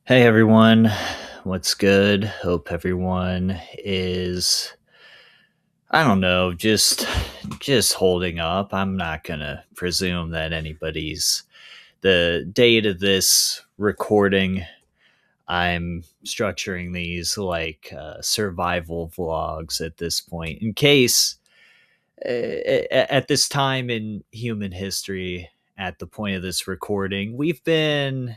Hey everyone, what's good? Hope everyone is I don't know, just holding up. I'm not going to presume that anybody's the date of this recording. I'm structuring these like survival vlogs at this point in case at this time in human history at the point of this recording, we've been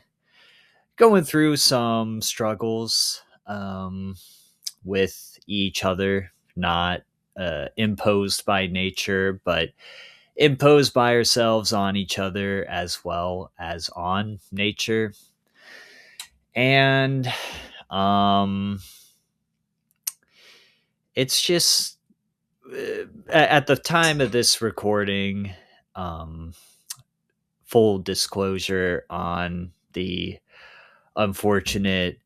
going through some struggles with each other, not imposed by nature, but imposed by ourselves on each other as well as on nature. And um, it's just at the time of this recording, um, full disclosure on the unfortunate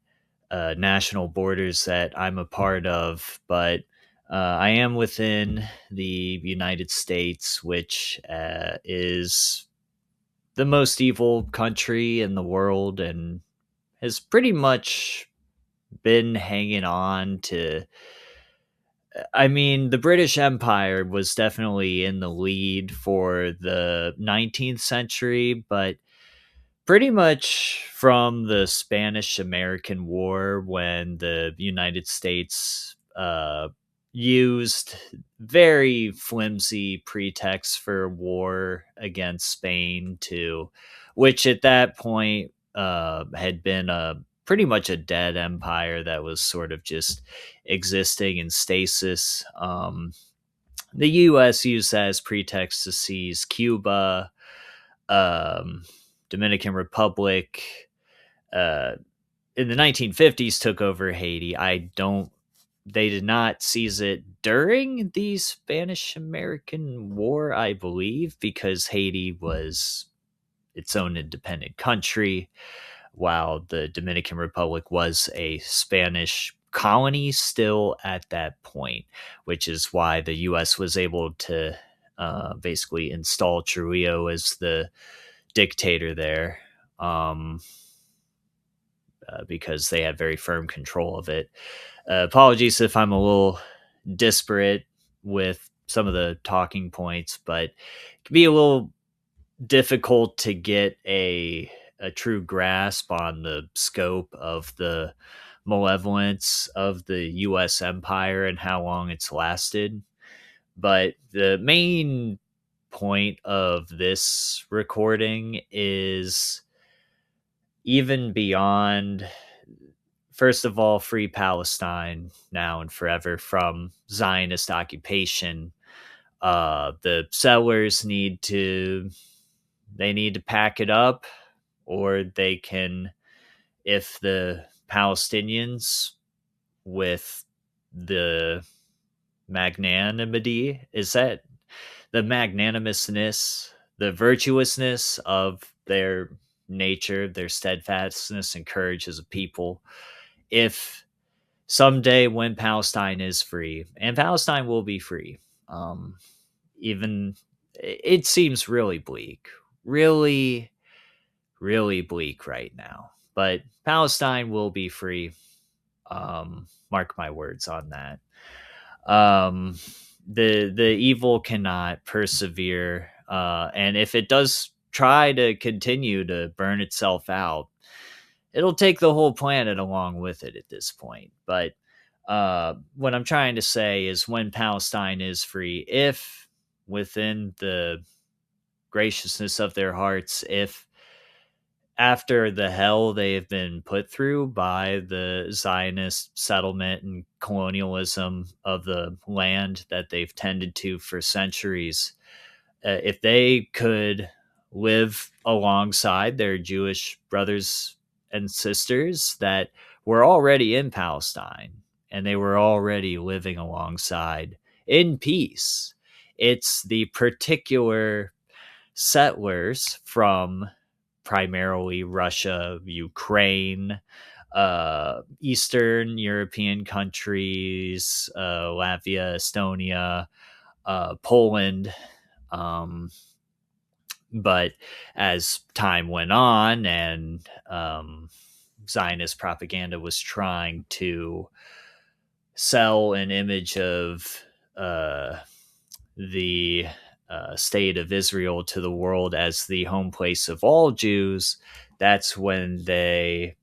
national borders that I'm a part of, but I am within the United States, which is the most evil country in the world and has pretty much been hanging on to. I mean, the British Empire was definitely in the lead for the 19th century, but pretty much from the Spanish American War, when the United States used very flimsy pretexts for war against Spain, to which at that point had been a pretty much a dead empire that was sort of just existing in stasis. The U.S. used that as pretext to seize Cuba, um, Dominican Republic. Uh, in the 1950s, took over Haiti. They did not seize it during the Spanish American War, I believe, because Haiti was its own independent country, while the Dominican Republic was a Spanish colony still at that point, which is why the U.S. was able to basically install Trujillo as the dictator there, because they had very firm control of it. Apologies if I'm a little disparate with some of the talking points, but it can be a little difficult to get a true grasp on the scope of the malevolence of the U.S. empire and how long it's lasted. But the main point of this recording is even beyond, first of all, free Palestine now and forever from Zionist occupation. The settlers need to pack it up, or they can, if the Palestinians, with the magnanimity, is that the magnanimousness, the virtuousness of their nature, their steadfastness and courage as a people, if someday when Palestine is free, and Palestine will be free, um, even it seems really bleak, really, really bleak right now, but Palestine will be free. Mark my words on that. Um, the evil cannot persevere, and if it does try to continue to burn itself out, it'll take the whole planet along with it at this point. But what I'm trying to say is, when Palestine is free, if within the graciousness of their hearts, if after the hell they have been put through by the Zionist settlement and colonialism of the land that they've tended to for centuries, if they could live alongside their Jewish brothers and sisters that were already in Palestine and they were already living alongside in peace, it's the particular settlers from primarily Russia, Ukraine, Eastern European countries, Latvia, Estonia, Poland. Um, but as time went on and Zionist propaganda was trying to sell an image of the state of Israel to the world as the home place of all Jews, that's when they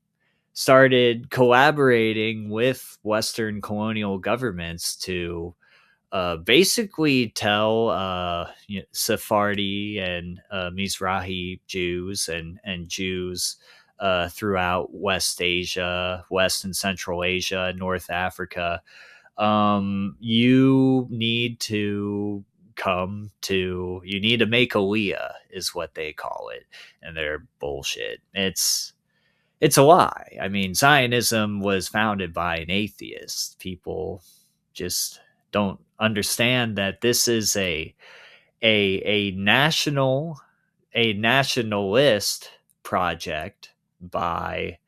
started collaborating with Western colonial governments to basically tell Sephardi and Mizrahi Jews and Jews throughout West Asia, West and Central Asia, North Africa, you need to you need to make aliyah is what they call it, and they're bullshit. It's a lie. I mean, Zionism was founded by an atheist. People just don't understand that this is a nationalist project by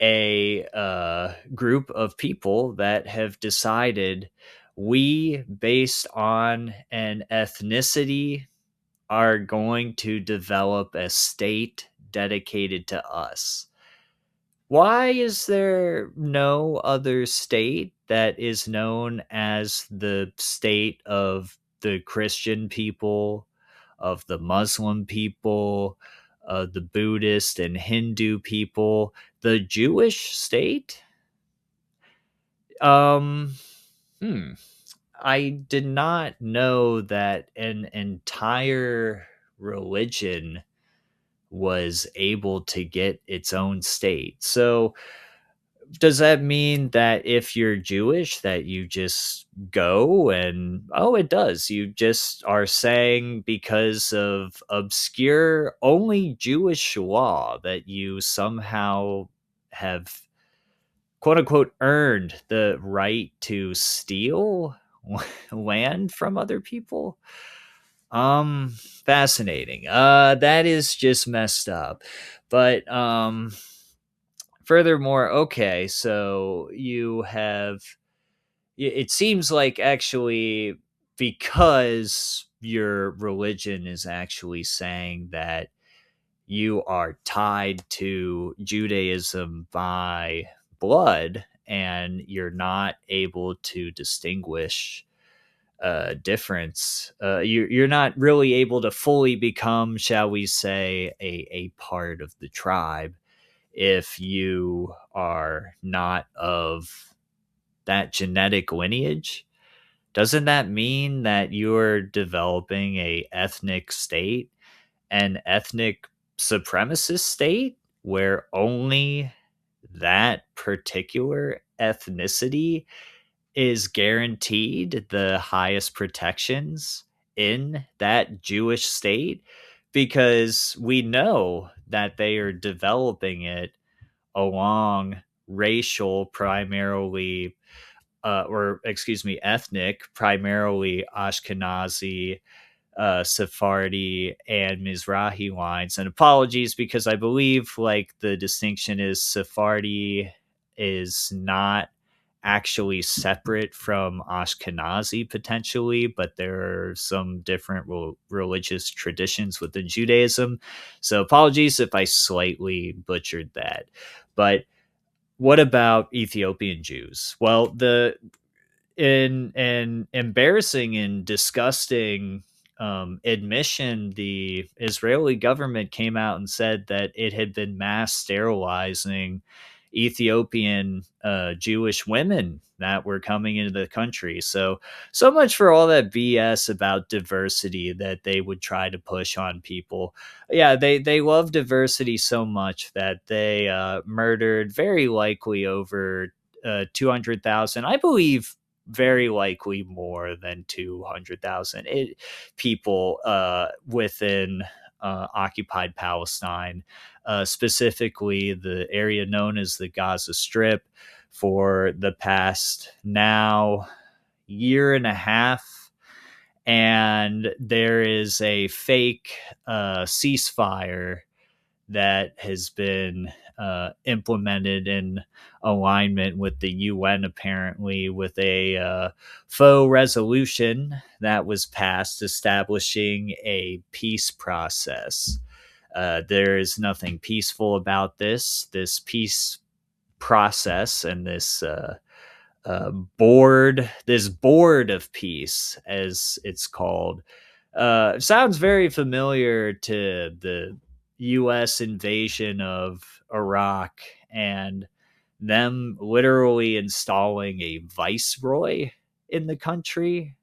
a group of people that have decided we, based on an ethnicity, are going to develop a state dedicated to us. Why is there no other state that is known as the state of the Christian people, of the Muslim people, of the Buddhist and Hindu people, the Jewish state? Um, hmm. I did not know that an entire religion was able to get its own state. So, does that mean that if you're Jewish that you just go and it does. You just are saying because of obscure only Jewish law that you somehow have quote unquote earned the right to steal land from other people? Fascinating. That is just messed up. But furthermore, okay, so it seems like actually because your religion is actually saying that you are tied to Judaism by blood and you're not able to distinguish difference. You're not really able to fully become, shall we say, a part of the tribe if you are not of that genetic lineage. Doesn't that mean that you're developing a ethnic state, an ethnic supremacist state where only that particular ethnicity is guaranteed the highest protections in that Jewish state? Because we know that they are developing it along racial, primarily, or excuse me, ethnic, primarily Ashkenazi, Sephardi, and Mizrahi lines. And apologies because I believe like the distinction is Sephardi is not actually separate from Ashkenazi potentially, but there are some different religious traditions within Judaism. So apologies if I slightly butchered that. But what about Ethiopian Jews? Well, the in an embarrassing and disgusting admission, the Israeli government came out and said that it had been mass sterilizing Ethiopian Jewish women that were coming into the country. So much for all that BS about diversity that they would try to push on people. Yeah, they love diversity so much that they murdered very likely over 200,000. I believe very likely more than 200,000 people within occupied Palestine, specifically the area known as the Gaza Strip, for the past now year and a half. And there is a fake ceasefire that has been implemented in alignment with the UN, apparently, with a faux resolution that was passed establishing a peace process There is nothing peaceful about this peace process, and this board of peace, as it's called, sounds very familiar to the U.S. invasion of Iraq and them literally installing a viceroy in the country.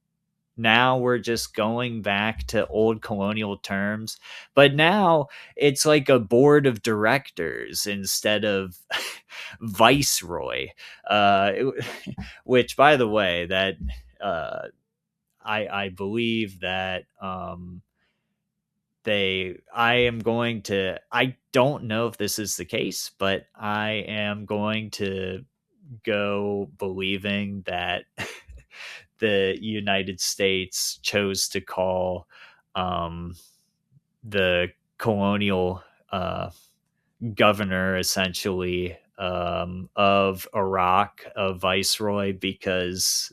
Now we're just going back to old colonial terms, but now it's like a board of directors instead of viceroy. uh, which, by the way, that uh, I believe that I don't know if this is the case, but I am going to go believing that the United States chose to call um, the colonial governor, essentially, of Iraq a viceroy because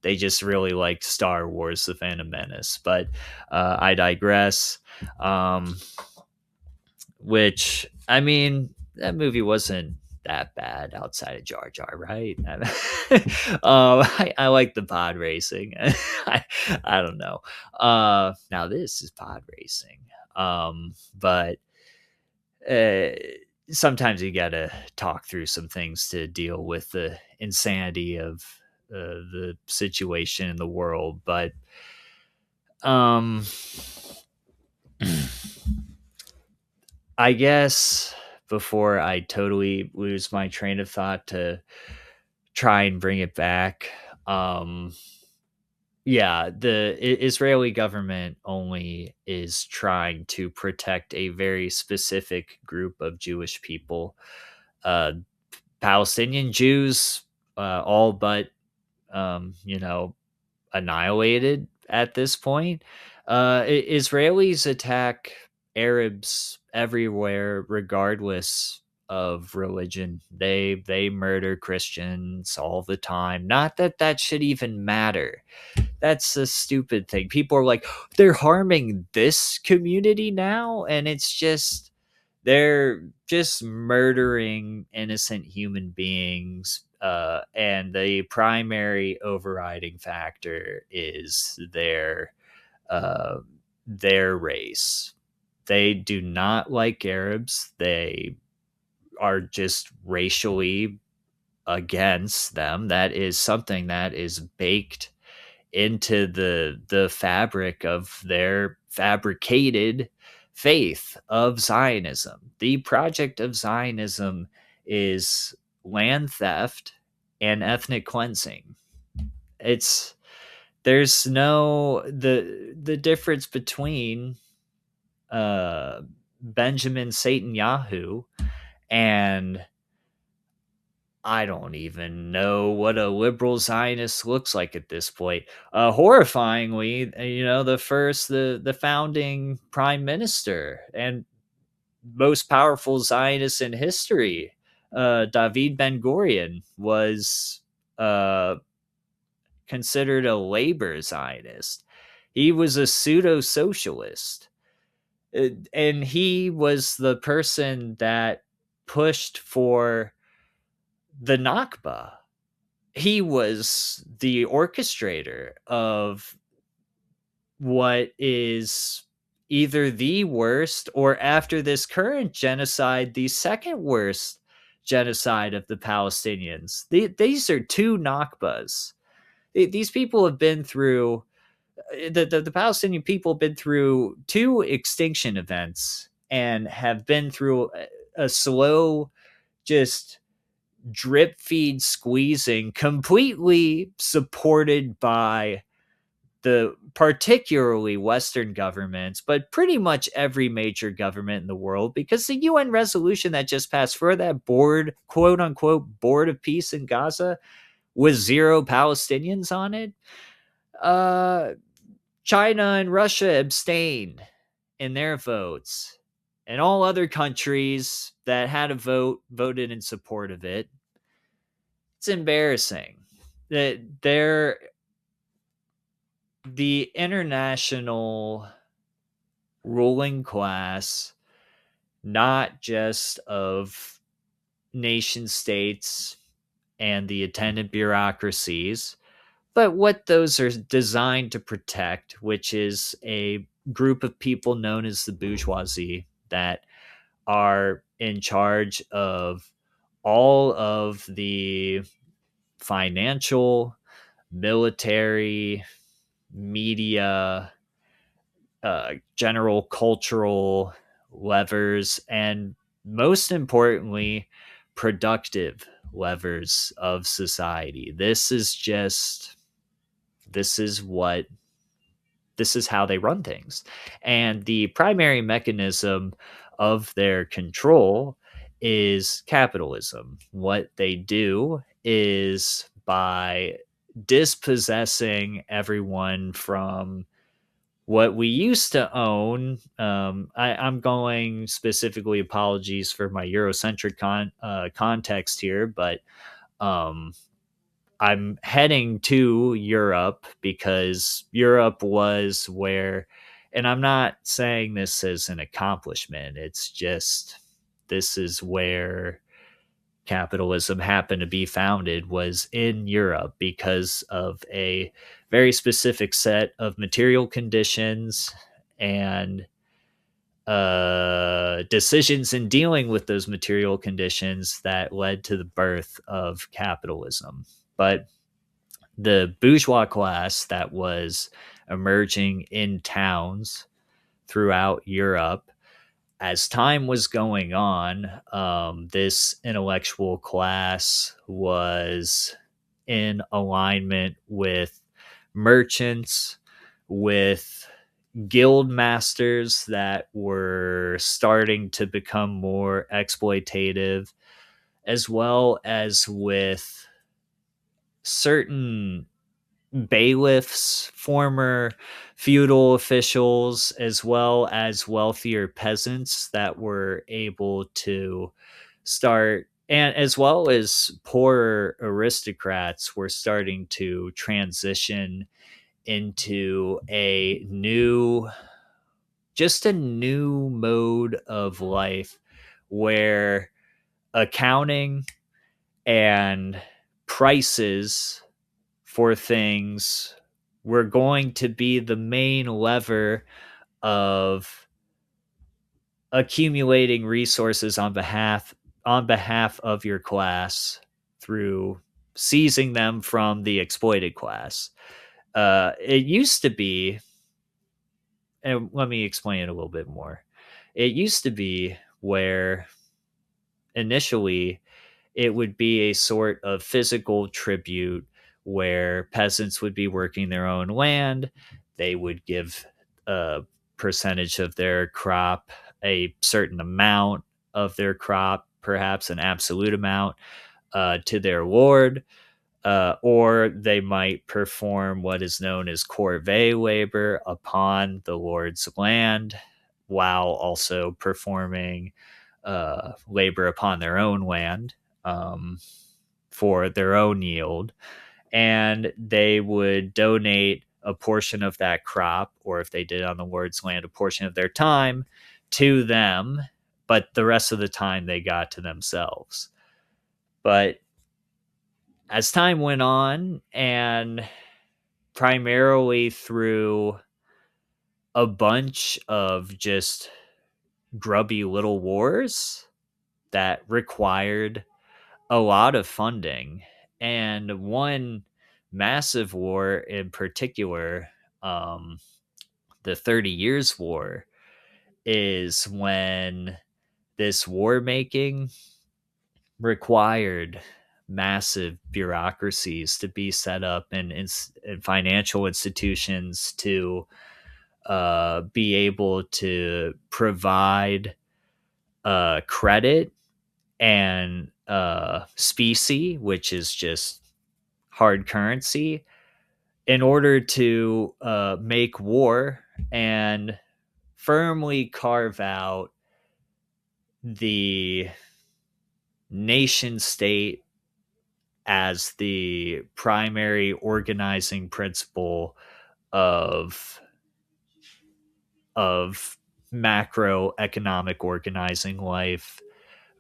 they just really liked Star Wars: The Phantom Menace. But I digress. Um, which, I mean, that movie wasn't that bad outside of Jar Jar, right? I like the pod racing. I don't know. Now this is pod racing. But uh, sometimes you gotta talk through some things to deal with the insanity of the situation in the world. But um, I guess before I totally lose my train of thought to try and bring it back, yeah, the Israeli government only is trying to protect a very specific group of Jewish people. Uh, Palestinian Jews, all but, you know, annihilated at this point. Israelis attack Arabs everywhere, regardless of religion. They murder Christians all the time. Not that that should even matter. That's a stupid thing. People are like, they're harming this community now, and it's just they're just murdering innocent human beings. And the primary overriding factor is uh, their race. They do not like Arabs. They are just racially against them. That is something that is baked into the fabric of their fabricated faith of Zionism. The project of Zionism is land theft and ethnic cleansing. It's there's no the difference between Benjamin Netanyahu and I don't even know what a liberal Zionist looks like at this point. Horrifyingly, the founding prime minister and most powerful Zionist in history, David Ben Gurion, was uh, considered a labor Zionist. He was a pseudo socialist, and he was the person that pushed for the Nakba. He was the orchestrator of what is either the worst, or after this current genocide, the second worst genocide of the Palestinians. These are two Nakbas. These people have been through the Palestinian people have been through two extinction events and have been through a slow, just drip feed squeezing, completely supported by the particularly Western governments, but pretty much every major government in the world, because the UN resolution that just passed for that board, quote unquote, board of peace in Gaza, with zero Palestinians on it. China and Russia abstained in their votes, and all other countries that had a vote voted in support of it. It's embarrassing that the international ruling class not just of nation states and the attendant bureaucracies, but what those are designed to protect, which is a group of people known as the bourgeoisie that are in charge of all of the financial, military, media, general cultural levers, and most importantly, productive levers of society. This is what this is how they run things. And the primary mechanism of their control is capitalism. What they do is by dispossessing everyone from what we used to own. I'm going specifically, apologies for my Eurocentric context here, but um, I'm heading to Europe because Europe was where, and I'm not saying this as an accomplishment, it's just this is where capitalism happened to be founded, was in Europe because of a very specific set of material conditions and decisions in dealing with those material conditions that led to the birth of capitalism. But the bourgeois class that was emerging in towns throughout Europe, as time was going on, this intellectual class was in alignment with merchants, with guild masters that were starting to become more exploitative, as well as with certain bailiffs, former feudal officials, as well as wealthier peasants that were able to start, and as well as poorer aristocrats were starting to transition into just a new mode of life where accounting and prices for things were going to be the main lever of accumulating resources on behalf of your class through seizing them from the exploited class. It used to be, and let me explain it a little bit more. It used to be where initially it would be a sort of physical tribute where peasants would be working their own land. They would give a percentage of their crop, a certain amount of their crop, perhaps an absolute amount, to their lord. Or they might perform what is known as corvée labor upon the lord's land, while also performing labor upon their own land, um, for their own yield. And they would donate a portion of that crop, or if they did on the lord's land, a portion of their time to them, but the rest of the time they got to themselves. But as time went on, and primarily through a bunch of just grubby little wars that required a lot of funding, and one massive war in particular, um, the 30 Years' War, is when this war making required massive bureaucracies to be set up in financial institutions to be able to provide credit and specie, which is just hard currency, in order to make war and firmly carve out the nation state as the primary organizing principle of of macroeconomic organizing life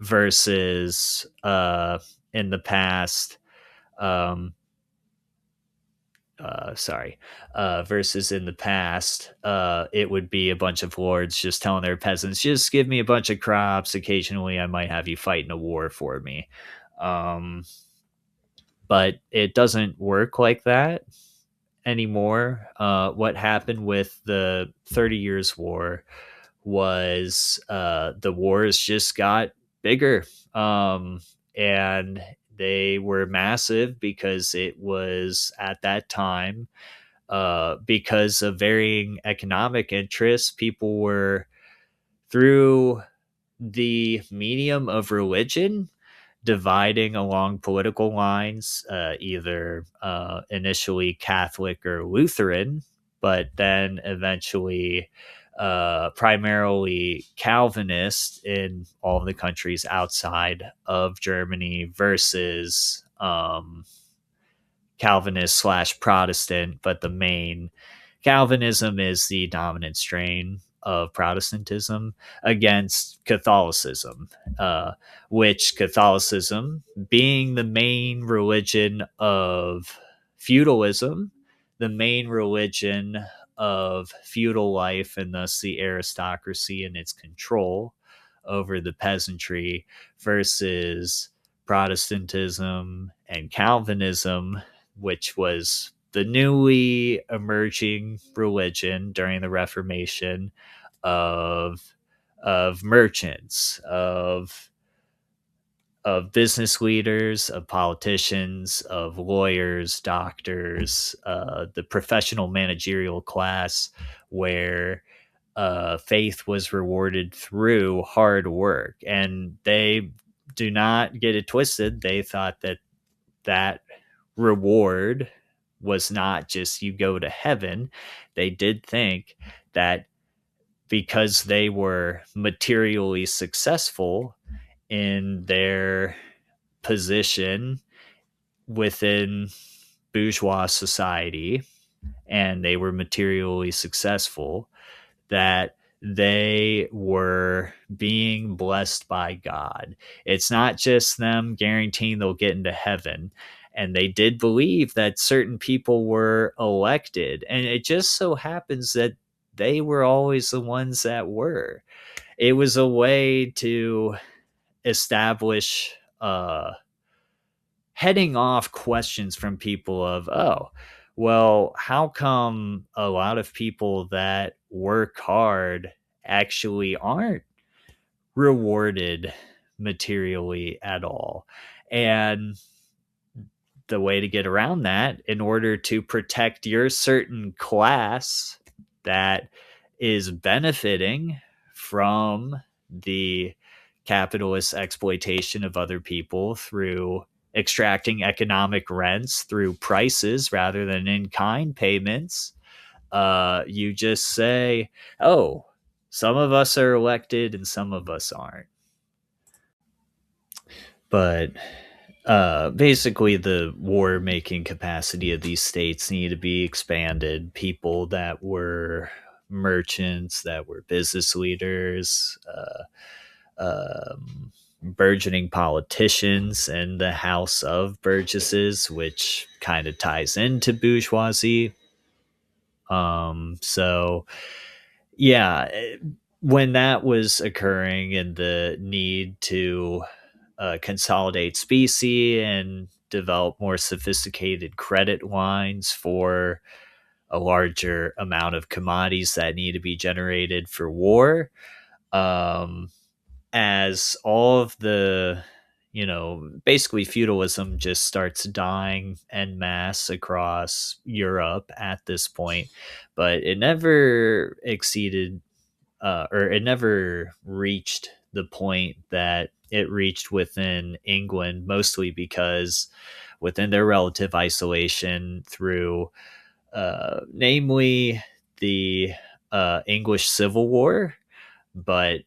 versus in the past um, sorry, versus in the past, it would be a bunch of lords just telling their peasants, just give me a bunch of crops. Occasionally, I might have you fight in a war for me. Um, but it doesn't work like that anymore. What happened with the 30 Years' War was the wars just got bigger. And they were massive because it was at that time because of varying economic interests. People were through the medium of religion dividing along political lines, either initially Catholic or Lutheran, but then eventually primarily Calvinist in all of the countries outside of Germany versus Calvinist slash Protestant, but the main Calvinism is the dominant strain of Protestantism against Catholicism, which Catholicism, being the main religion of feudalism, the main religion of feudal life, and thus the aristocracy and its control over the peasantry, versus Protestantism and Calvinism, which was the newly emerging religion during the Reformation of merchants, of business leaders, of politicians, of lawyers, doctors, the professional managerial class, where faith was rewarded through hard work. And they do not get it twisted. They thought that that reward was not just you go to heaven. They did think that because they were materially successful in their position within bourgeois society and they were materially successful, that they were being blessed by God. It's not just them guaranteeing they'll get into heaven. And they did believe that certain people were elected. And it just so happens that they were always the ones that were. It was a way to establish heading off questions from people of, oh, well, how come a lot of people that work hard actually aren't rewarded materially at all? And the way to get around that, in order to protect your certain class that is benefiting from the capitalist exploitation of other people through extracting economic rents through prices rather than in kind payments, you just say, oh, some of us are elected and some of us aren't. But basically, the war making capacity of these states need to be expanded. People that were merchants, that were business leaders, burgeoning politicians, and the House of Burgesses, which kind of ties into bourgeoisie. So, yeah, when that was occurring and the need to consolidate specie and develop more sophisticated credit lines for a larger amount of commodities that need to be generated for war. As all of the, basically feudalism just starts dying en masse across Europe at this point, but it never exceeded or it never reached the point that it reached within England, mostly because within their relative isolation through, namely the English Civil War, but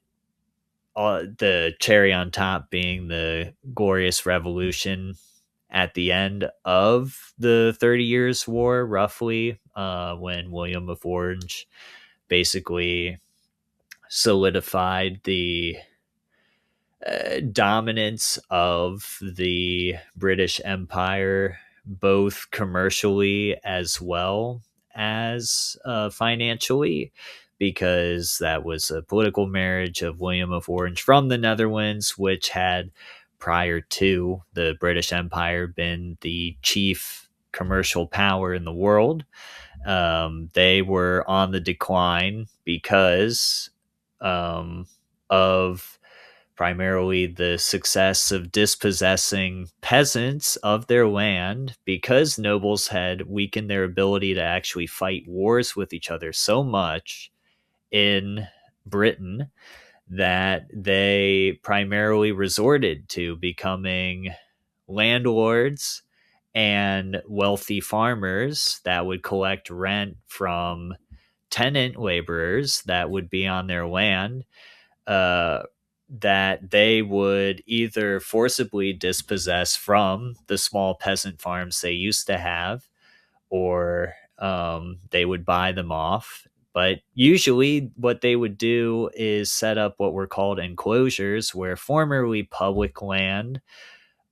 the cherry on top being the Glorious Revolution at the end of the 30 Years' War, roughly, when William of Orange basically solidified the dominance of the British Empire, both commercially as well as financially, because that was a political marriage of William of Orange from the Netherlands, which had, prior to the British Empire, been the chief commercial power in the world. They were on the decline because of primarily the success of dispossessing peasants of their land, because nobles had weakened their ability to actually fight wars with each other so much in Britain that they primarily resorted to becoming landlords and wealthy farmers that would collect rent from tenant laborers that would be on their land, uh, that they would either forcibly dispossess from the small peasant farms they used to have, or they would buy them off. But usually, what they would do is set up what were called enclosures, where formerly public land,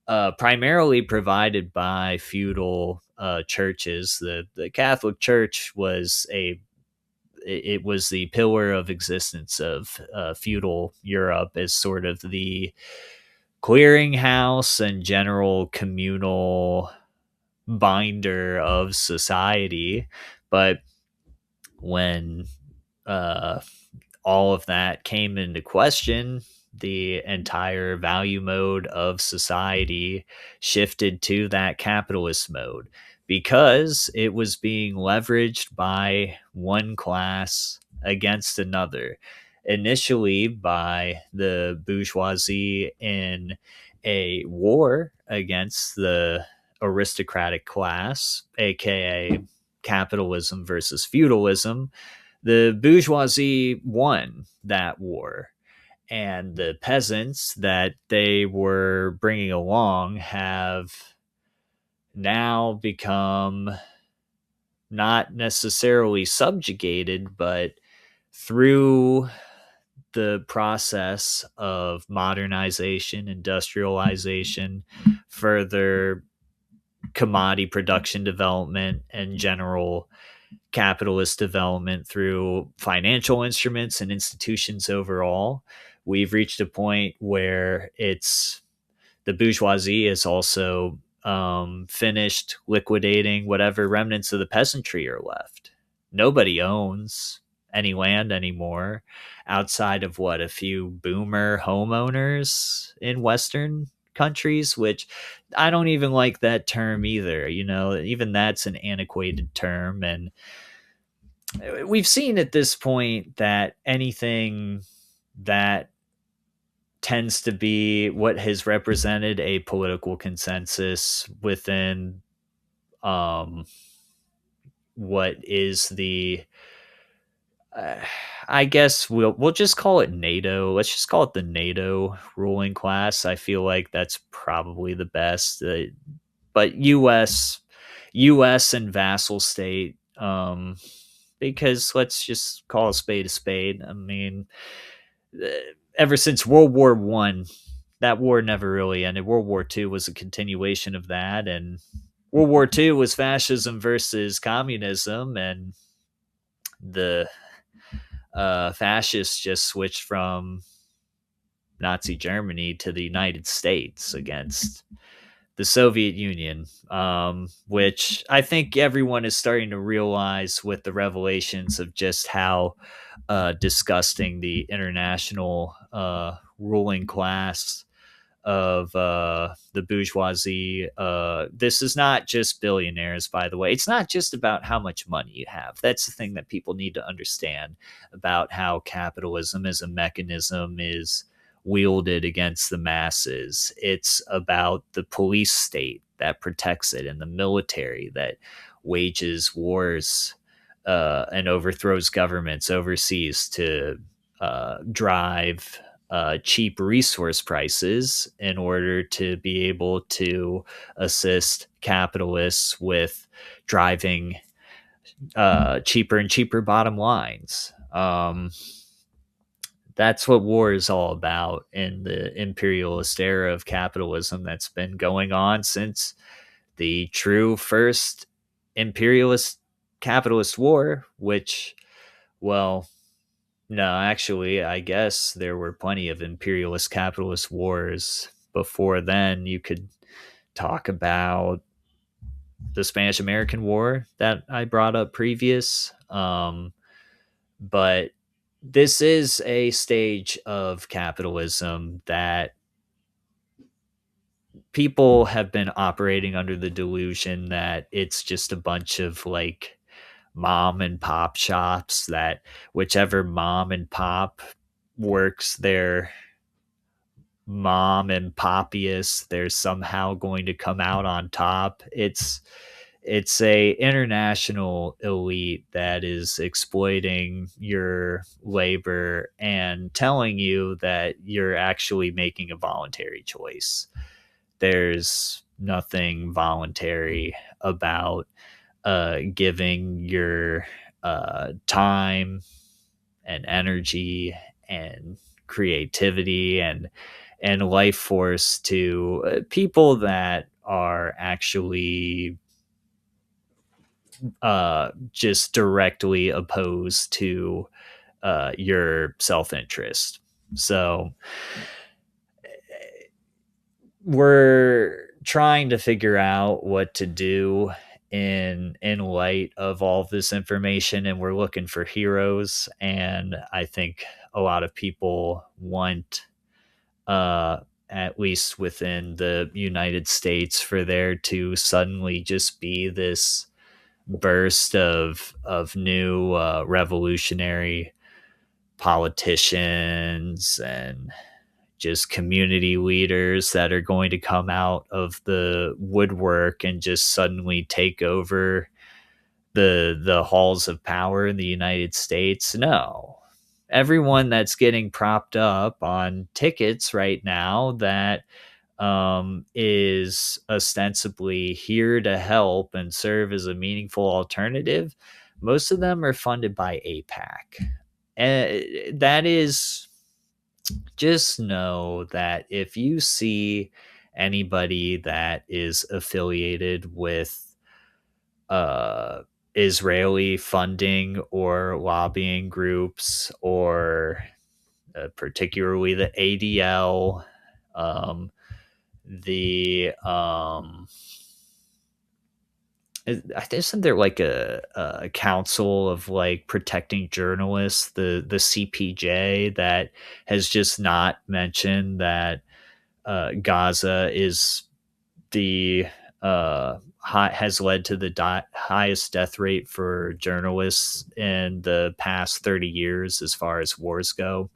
primarily provided by feudal churches. The Catholic Church was it was the pillar of existence of feudal Europe, as sort of the clearinghouse and general communal binder of society. But when uh, all of that came into question, the entire value mode of society shifted to that capitalist mode, because it was being leveraged by one class against another. Initially, by the bourgeoisie in a war against the aristocratic class, aka capitalism versus feudalism. The bourgeoisie won that war, and the peasants that they were bringing along have now become not necessarily subjugated, but through the process of modernization, industrialization, further commodity production development, and general capitalist development through financial instruments and institutions overall, we've reached a point where it's the bourgeoisie is also finished liquidating whatever remnants of the peasantry are left. Nobody owns any land anymore outside of what, a few boomer homeowners in Western countries, which I don't even like that term either. You know, even that's an antiquated term. And we've seen at this point that anything that tends to be what has represented a political consensus within um, what is the uh, I guess we'll just call it NATO. Let's just call it the NATO ruling class. I feel like that's probably the best. But U.S. and vassal state, because let's just call a spade a spade. I mean, uh, ever since World War One, that war never really ended. World War Two was a continuation of that, and World War Two was fascism versus communism, and the fascists just switched from Nazi Germany to the United States against the Soviet Union, which I think everyone is starting to realize with the revelations of just how disgusting the international ruling class of the bourgeoisie. This is not just billionaires, by the way. It's not just about how much money you have. That's the thing that people need to understand about how capitalism as a mechanism is wielded against the masses. It's about the police state that protects it, and the military that wages wars and overthrows governments overseas to drive cheap resource prices in order to be able to assist capitalists with driving cheaper and cheaper bottom lines. That's what war is all about in the imperialist era of capitalism that's been going on since the true first imperialist capitalist war, which, well, no, actually, I guess there were plenty of imperialist capitalist wars before then. You could talk about the Spanish American War that I brought up previous. But this is a stage of capitalism that people have been operating under the delusion that it's just a bunch of like mom and pop shops, that whichever mom and pop works their mom and poppiest, they're somehow going to come out on top. It's a international elite that is exploiting your labor and telling you that you're actually making a voluntary choice. There's nothing voluntary about giving your time and energy and creativity and life force to people that are actually just directly opposed to your self-interest. So we're trying to figure out what to do in light of all of this information, and we're looking for heroes. And I think a lot of people want, at least within the United States, for there to suddenly just be this burst of new revolutionary politicians and just community leaders that are going to come out of the woodwork and just suddenly take over the halls of power in the United States. No. Everyone that's getting propped up on tickets right now that is ostensibly here to help and serve as a meaningful alternative, most of them are funded by APAC. And that is, just know that if you see anybody that is affiliated with uh, Israeli funding or lobbying groups, or particularly the ADL, um, the isn't there like a council of like protecting journalists, the CPJ, that has just not mentioned that Gaza is the has led to the highest death rate for journalists in the past 30 years as far as wars go.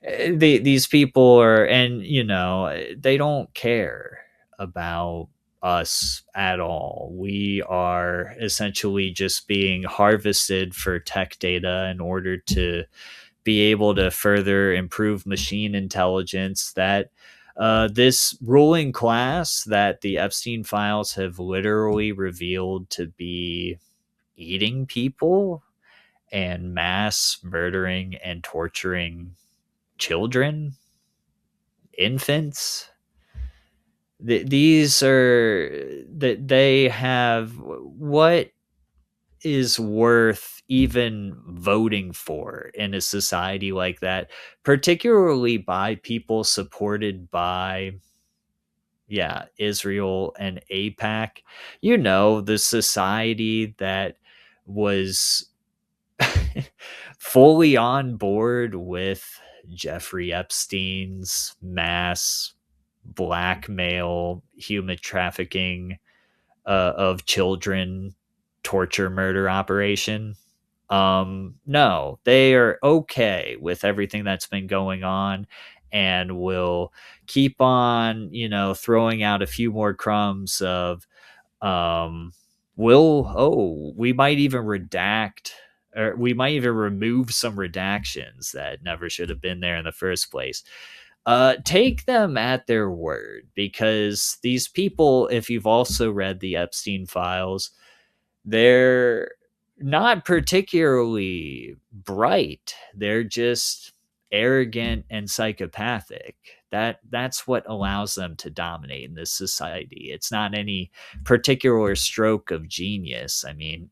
These people are, and they don't care about us at all. We are essentially just being harvested for tech data in order to be able to further improve machine intelligence that this ruling class that the Epstein files have literally revealed to be eating people and mass murdering and torturing children, infants. These are that they have what is worth even voting for in a society like that, particularly by people supported by, yeah, Israel and APAC. The society that was fully on board with Jeffrey Epstein's mass blackmail, human trafficking of children, torture, murder operation. No, they are okay with everything that's been going on and will keep on, throwing out a few more crumbs of, we might even redact, or we might even remove some redactions that never should have been there in the first place. Take them at their word, because these people, if you've also read the Epstein files, they're not particularly bright. They're just arrogant and psychopathic. That's what allows them to dominate in this society. It's not any particular stroke of genius. I mean,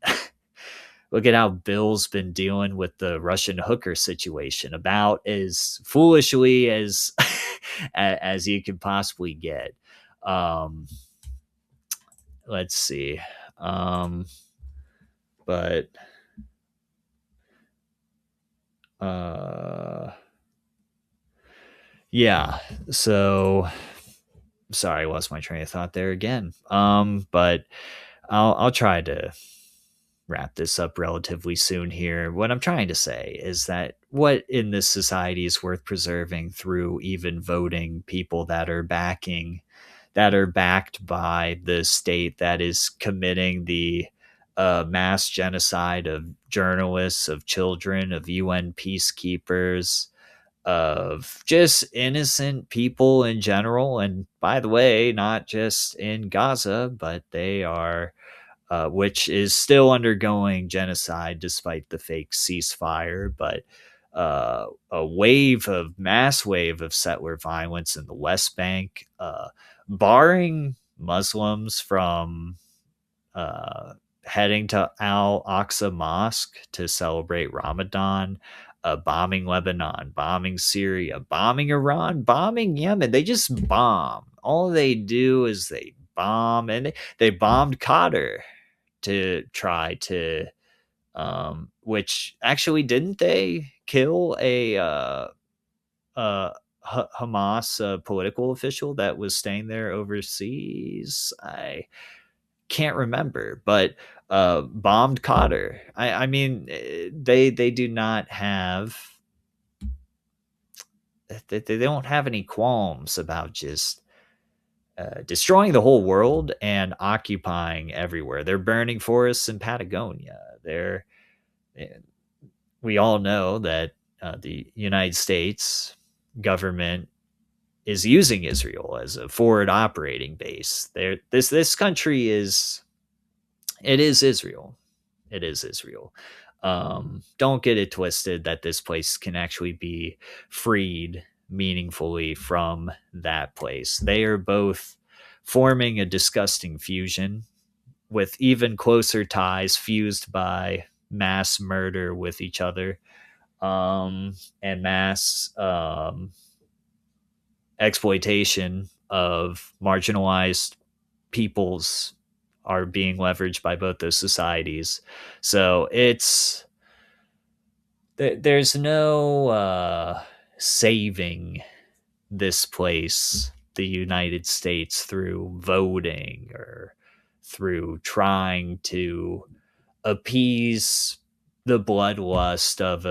look at how Bill's been dealing with the Russian hooker situation, about as foolishly as as you could possibly get. Um, let's see. But yeah, so sorry, I lost my train of thought there again. But I'll try to wrap this up relatively soon here. What I'm trying to say is that what in this society is worth preserving through even voting people that are backed by the state that is committing the mass genocide of journalists, of children, of UN peacekeepers, of just innocent people in general. And by the way, not just in Gaza, but they are, which is still undergoing genocide despite the fake ceasefire, but a mass wave of settler violence in the West Bank, barring Muslims from uh, heading to Al Aqsa Mosque to celebrate Ramadan, bombing Lebanon, bombing Syria, bombing Iran, bombing Yemen. They just bomb. All they do is they bomb, and they bombed Qatar to try to, which actually didn't they kill a Hamas political official that was staying there overseas? I can't remember, but bombed Qatar. I mean, they do not have, they don't have any qualms about just destroying the whole world and occupying everywhere. They're burning forests in Patagonia. We all know that the United States government is using Israel as a forward operating base. This country is, it is Israel. It is Israel. Don't get it twisted that this place can actually be freed meaningfully from that place. They are both forming a disgusting fusion with even closer ties fused by mass murder with each other, and mass exploitation of marginalized peoples are being leveraged by both those societies. So there's no saving this place, the United States, through voting or through trying to appease the bloodlust of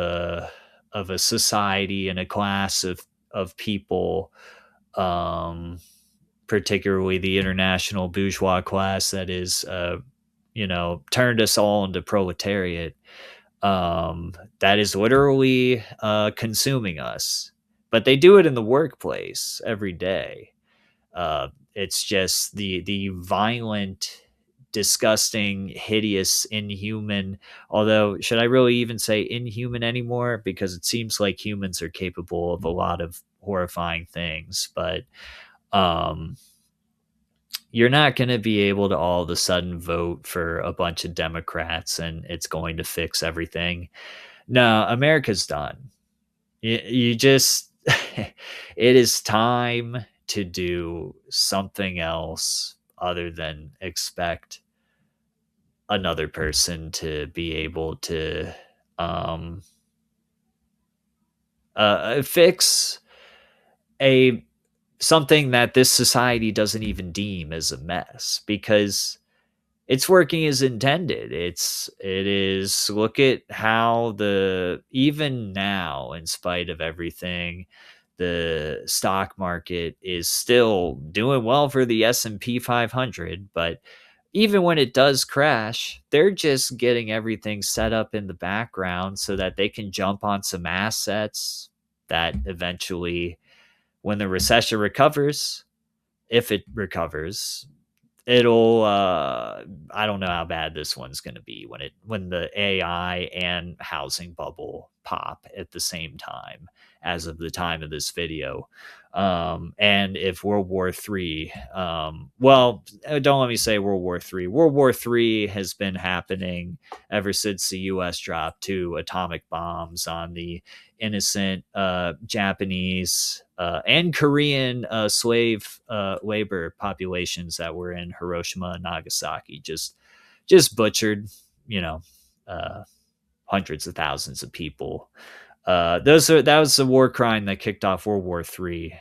a society and a class of people, particularly the international bourgeois class that is, turned us all into proletariat. That is literally consuming us. But they do it in the workplace every day. It's just the violent, disgusting, hideous, inhuman. Although, should I really even say inhuman anymore? Because it seems like humans are capable of a lot of horrifying things. But you're not going to be able to all of a sudden vote for a bunch of Democrats and it's going to fix everything. No, America's done. You just, it is time to do something else other than expect another person to be able to fix a something that this society doesn't even deem as a mess, because it's working as intended. It is, look at how even now, in spite of everything, the stock market is still doing well for the S&P 500, but even when it does crash, they're just getting everything set up in the background so that they can jump on some assets that eventually, when the recession recovers, if it recovers, it'll I don't know how bad this one's going to be when the AI and housing bubble pop at the same time as of the time of this video. And if World War III, well, don't let me say World War III. World War III has been happening ever since the US dropped 2 atomic bombs on the innocent Japanese and Korean slave labor populations that were in Hiroshima and Nagasaki. Just butchered, you know, uh, hundreds of thousands of people. That was the war crime that kicked off World War III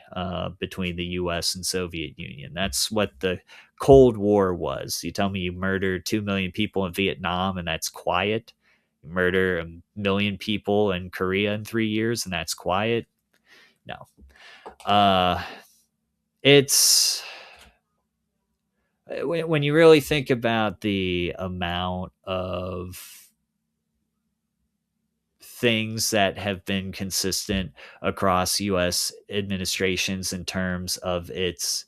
between the U.S. and Soviet Union. That's what the Cold War was. You tell me you murdered 2 million people in Vietnam and that's quiet. You murder 1 million people in Korea in 3 years and that's quiet. No, uh, it's when you really think about the amount of things that have been consistent across U.S. administrations in terms of its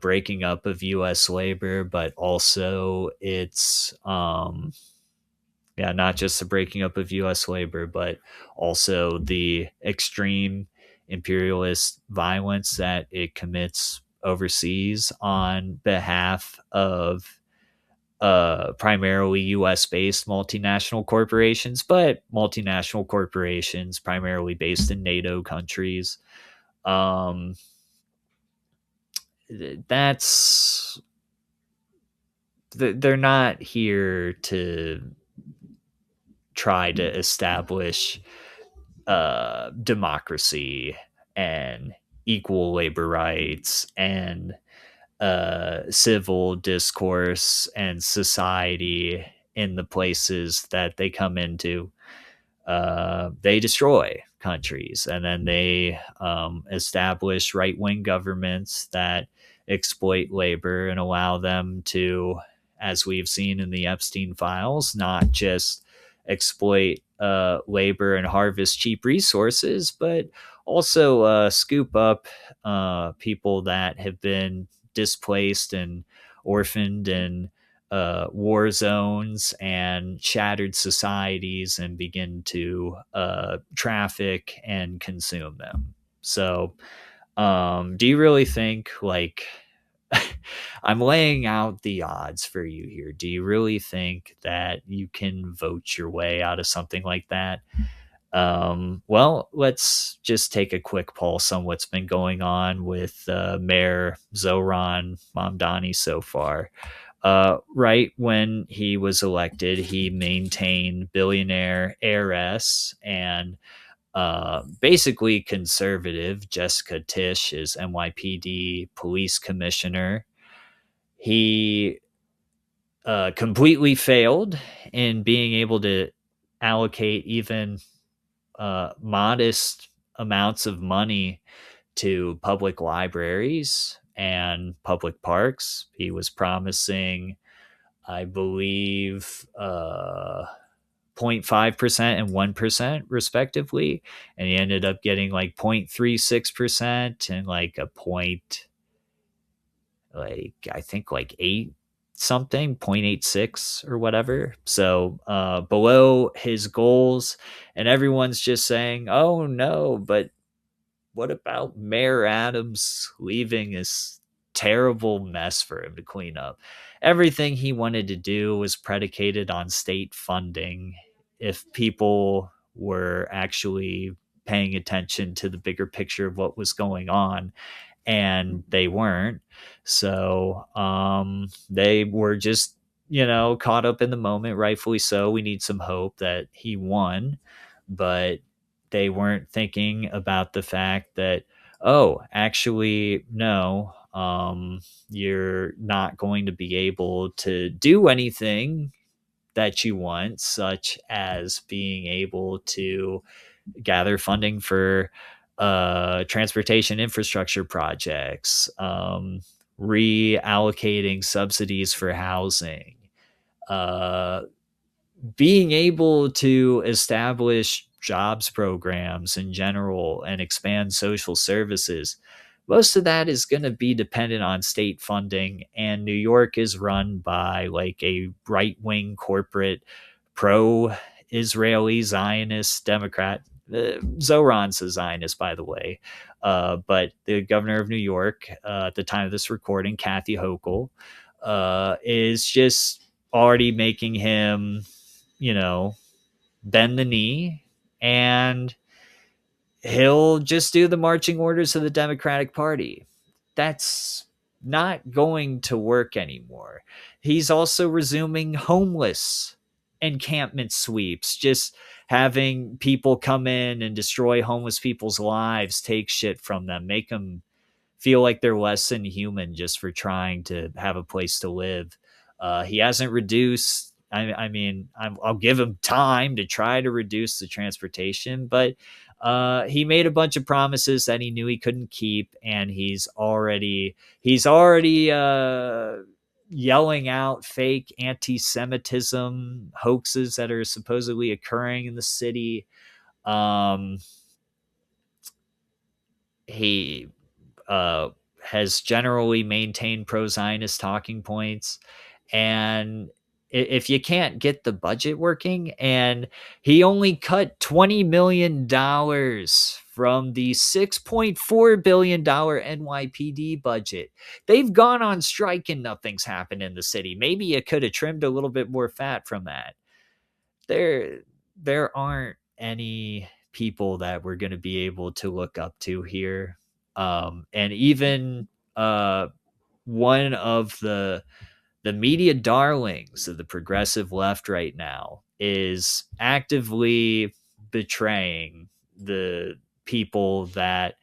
breaking up of U.S. labor, but also its yeah, not just the breaking up of U.S. labor, but also the extreme imperialist violence that it commits overseas on behalf of primarily US based multinational corporations, but multinational corporations primarily based in NATO countries. Um, that's they're not here to try to establish democracy and equal labor rights and civil discourse and society in the places that they come into. They destroy countries and then they establish right wing governments that exploit labor and allow them to, as we've seen in the Epstein files, not just exploit labor and harvest cheap resources, but also scoop up people that have been displaced and orphaned and war zones and shattered societies and begin to traffic and consume them. So, do you really think, like, I'm laying out the odds for you here. Do you really think that you can vote your way out of something like that? Well, let's just take a quick pulse on what's been going on with Mayor Zohran Mamdani so far. Right when he was elected, he maintained billionaire heiress and basically conservative Jessica Tisch is NYPD police commissioner. He completely failed in being able to allocate even modest amounts of money to public libraries and public parks. He was promising, I believe, 0.5% and 1% respectively, and he ended up getting like 0.36% and like a point, like I think like 8 something, 0.86 or whatever. So below his goals, and everyone's just saying, oh no, but what about Mayor Adams leaving this terrible mess for him to clean up? Everything he wanted to do was predicated on state funding. If people were actually paying attention to the bigger picture of what was going on, and they weren't. So they were just, caught up in the moment, rightfully so. We need some hope that he won, but they weren't thinking about the fact that, oh, actually, no, you're not going to be able to do anything that you want, such as being able to gather funding for transportation infrastructure projects, reallocating subsidies for housing, uh, being able to establish jobs programs in general and expand social services. most of that is going to be dependent on state funding. And New York is run by like a right wing corporate pro Israeli Zionist Democrat. Zohran's a Zionist, by the way. But the governor of New York, at the time of this recording, Kathy Hochul, is just already making him, bend the knee, and he'll just do the marching orders of the Democratic Party. That's not going to work anymore. He's also resuming homeless encampment sweeps, just having people come in and destroy homeless people's lives, take shit from them, make them feel like they're less than human just for trying to have a place to live. He hasn't reduced. I'll give him time to try to reduce the transportation, but he made a bunch of promises that he knew he couldn't keep, and he's already yelling out fake anti-Semitism hoaxes that are supposedly occurring in the city. He has generally maintained pro-Zionist talking points. And if you can't get the budget working, and he only cut $20 million from the $6.4 billion NYPD budget. They've gone on strike and nothing's happened in the city. Maybe you could have trimmed a little bit more fat from that. There aren't any people that we're going to be able to look up to here. And even one of the media darlings of the progressive left right now is actively betraying the people that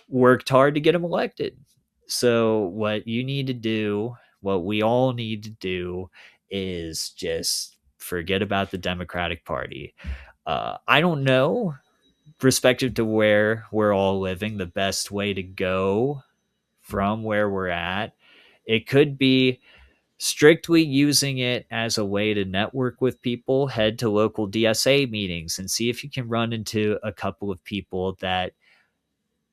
worked hard to get him elected. So what you need to do, what we all need to do, is just forget about the Democratic Party. I don't know, respective to where we're all living, the best way to go from where we're at. It could be strictly using it as a way to network with people, head to local DSA meetings and see if you can run into a couple of people that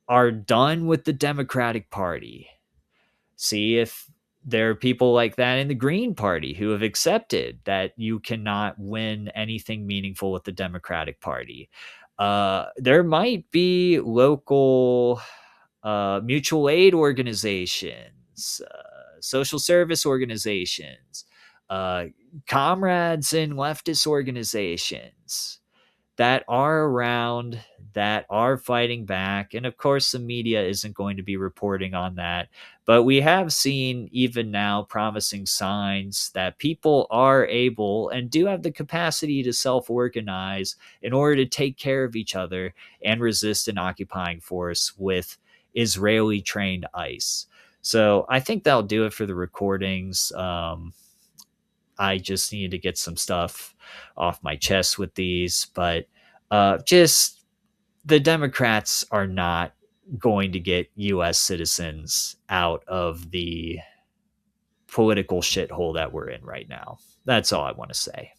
are done with the Democratic Party. See if there are people like that in the Green Party who have accepted that you cannot win anything meaningful with the Democratic Party. There might be local mutual aid organizations, social service organizations, comrades in leftist organizations that are around, that are fighting back. And of course, the media isn't going to be reporting on that. But we have seen, even now, promising signs that people are able and do have the capacity to self-organize in order to take care of each other and resist an occupying force with Israeli trained ICE. So I think that'll do it for the recordings. I just need to get some stuff off my chest with these, but just the Democrats are not going to get U.S. citizens out of the political shithole that we're in right now. That's all I want to say.